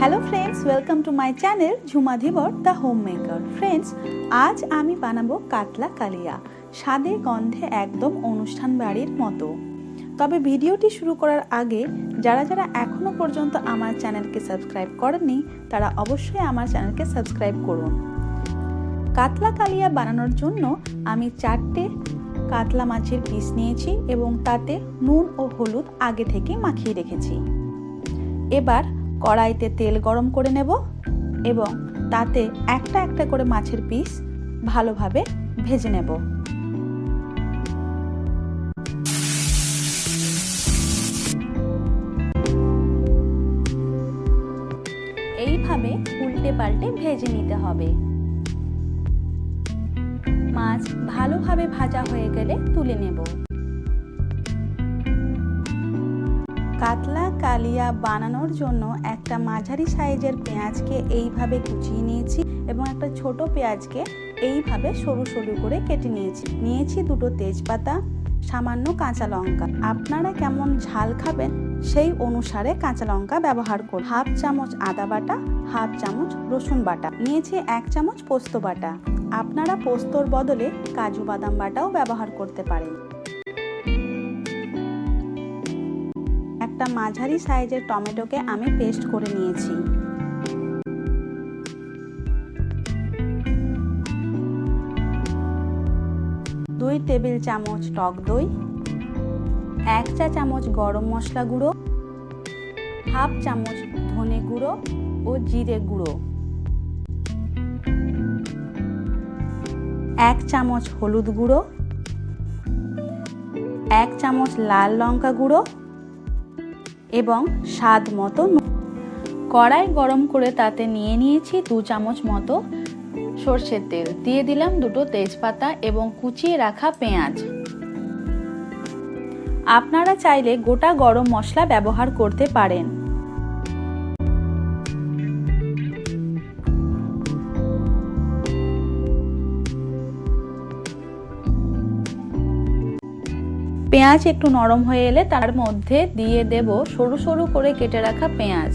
Hello friends, welcome to my channel Jhuma Dhibar the homemaker. Friends, आज आमी बानाबो कातला कालिया, स्वादे गंधे एकदम अनुष्ठान बाड़ीर मतो। तबे भिडियोटी शुरू करार आगे যারা যারা এখনো পর্যন্ত আমার চ্যানেলকে সাবস্ক্রাইব করেননি তারা অবশ্যই আমার চ্যানেলকে সাবস্ক্রাইব করুন। কাতলা কালিয়া বানানোর জন্য আমি 4টে কাতলা মাছের পিস নিয়েছি এবং তাতে নুন ও হলুদ আগে থেকে মাখিয়ে রেখেছি। এবার কড়াইতে তেল গরম করে নেব এবং তাতে একটা একটা করে মাছের পিস ভালোভাবে ভেজে নেব। এইভাবে উল্টে পাল্টে ভেজে নিতে হবে। মাছ ভালোভাবে ভাজা হয়ে গেলে তুলে নেব। কাতলা কালিয়া বানানোর জন্য একটা মাঝারি সাইজের পেঁয়াজকে এইভাবে কুচিয়ে নিয়েছি এবং একটা ছোট পেঁয়াজকে এইভাবে সরু সরু করে কেটে নিয়েছি দুটো তেজপাতা, সামান্য কাঁচা লঙ্কা। আপনারা কেমন ঝাল খাবেন সেই অনুসারে কাঁচা লঙ্কা ব্যবহার করুন। হাফ চামচ আদা বাটা, হাফ চামচ রসুন বাটা নিয়েছি, 1 চামচ পোস্ত বাটা। আপনারা পোস্তর বদলে কাজু বাদাম বাটাও ব্যবহার করতে পারেন। একটা মাঝারি সাইজের টমেটোকে আমি পেস্ট করে নিয়েছি। 2 টেবিল চামচ টক দই, 1 চা চামচ গরম মশলা গুঁড়ো, হাফ চামচ ধনে গুঁড়ো ও জিরে গুঁড়ো, 1 চামচ হলুদ গুঁড়ো, 1 চামচ লাল লঙ্কা গুঁড়ো এবং স্বাদ মতো নুন। কড়াই গরম করে তাতে নিয়ে নিয়েছি 2 চামচ মতো সরষের তেল, দিয়ে দিলাম দুটো তেজপাতা এবং কুচিয়ে রাখা পেঁয়াজ। আপনারা চাইলে গোটা গরম মশলা ব্যবহার করতে পারেন। পেঁয়াজ একটু নরম হয়ে এলে তার মধ্যে দিয়ে দেব সরু সরু করে কেটে রাখা পেঁয়াজ।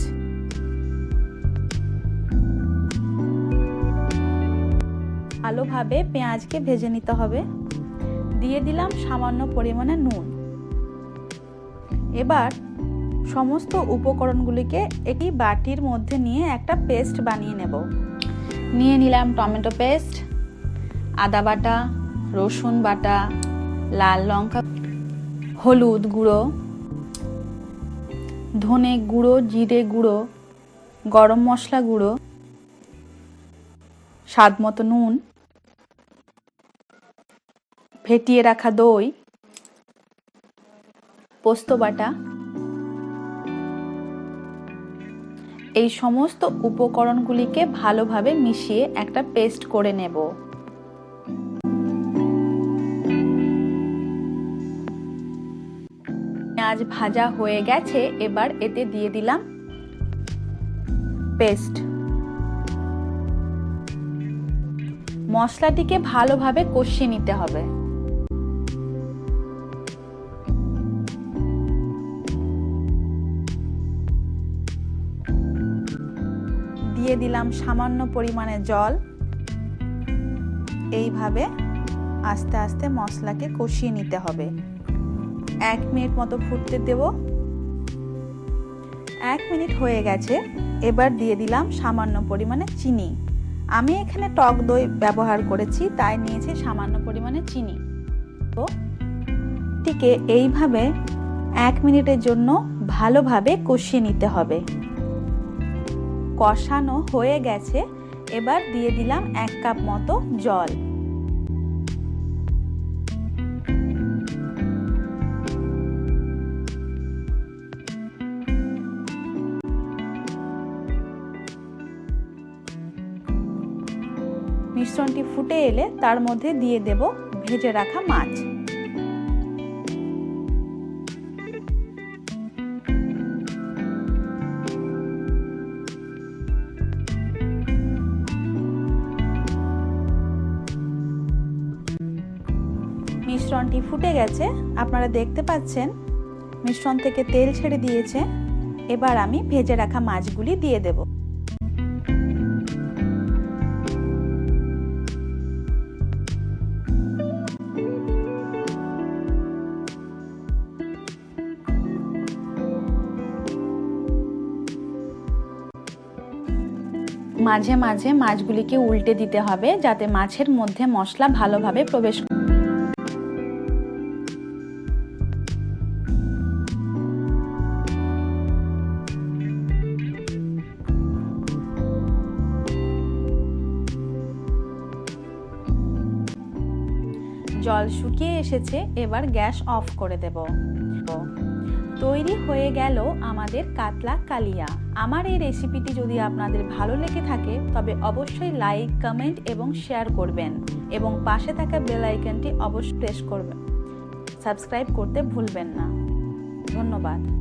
ভালোভাবে পেঁয়াজকে ভেজে নিতে হবে। দিয়ে দিলাম সামান্য পরিমাণে নুন। এবার সমস্ত উপকরণগুলিকে একটি বাটির মধ্যে নিয়ে একটা পেস্ট বানিয়ে নেব। নিয়ে নিলাম টমেটো পেস্ট, আদা বাটা, রসুন বাটা, লাল লঙ্কা, হলুদ গুঁড়ো, ধনে গুঁড়ো, জিরে গুঁড়ো, গরম মশলা গুঁড়ো, স্বাদ মতো নুন, ফেটিয়ে রাখা দই, পোস্ত বাটা। এই সমস্ত উপকরণগুলিকে ভালোভাবে মিশিয়ে একটা পেস্ট করে নেব। পেঁয়াজ ভাজা হয়ে গেছে, এবার এতে দিয়ে দিলাম পেস্ট। মশলাটিকে ভালোভাবে কষিয়ে নিতে হবে। দিয়ে দিলাম সামান্য পরিমাণে জল। এইভাবে আস্তে আস্তে মশলাকে কষিয়ে নিতে হবে। 1 মিনিট মতো ফুটতে দেব। 1 মিনিট হয়ে গেছে, এবার দিয়ে দিলাম সামান্য পরিমাণে চিনি। আমি এখানে টক দই ব্যবহার করেছি, তাই নিয়েছি সামান্য পরিমাণে চিনি। তো এটিকে এইভাবে 1 মিনিটের জন্য ভালোভাবে কষিয়ে নিতে হবে। কষানো হয়ে গেছে, এবার দিয়ে দিলাম 1 কাপ মতো জল। মিশ্রণটি ফুটে এলে তার মধ্যে দিয়ে দেব ভেজে রাখা মাছ। মিশ্রণটি ফুটে গেছে, আপনারা দেখতে পাচ্ছেন মিশ্রণ থেকে তেল ছেড়ে দিয়েছে। এবার আমি ভেজে রাখা মাছগুলি দিয়ে দেব। মাঝে মাঝে মাছগুলিকে উল্টে দিতে হবে যাতে মাছের মধ্যে মশলা ভালোভাবে প্রবেশ করে। জল শুকিয়ে এসেছে, এবার গ্যাস অফ করে দেব। তৈরি হয়ে গেল আমাদের কাতলা কালিয়া। আমার এই রেসিপিটি যদি আপনাদের ভালো লেগে থাকে তবে অবশ্যই লাইক, কমেন্ট এবং শেয়ার করবেন এবং পাশে থাকা বেল আইকনটি অবশ্যই প্রেস করবেন। সাবস্ক্রাইব করতে ভুলবেন না। ধন্যবাদ।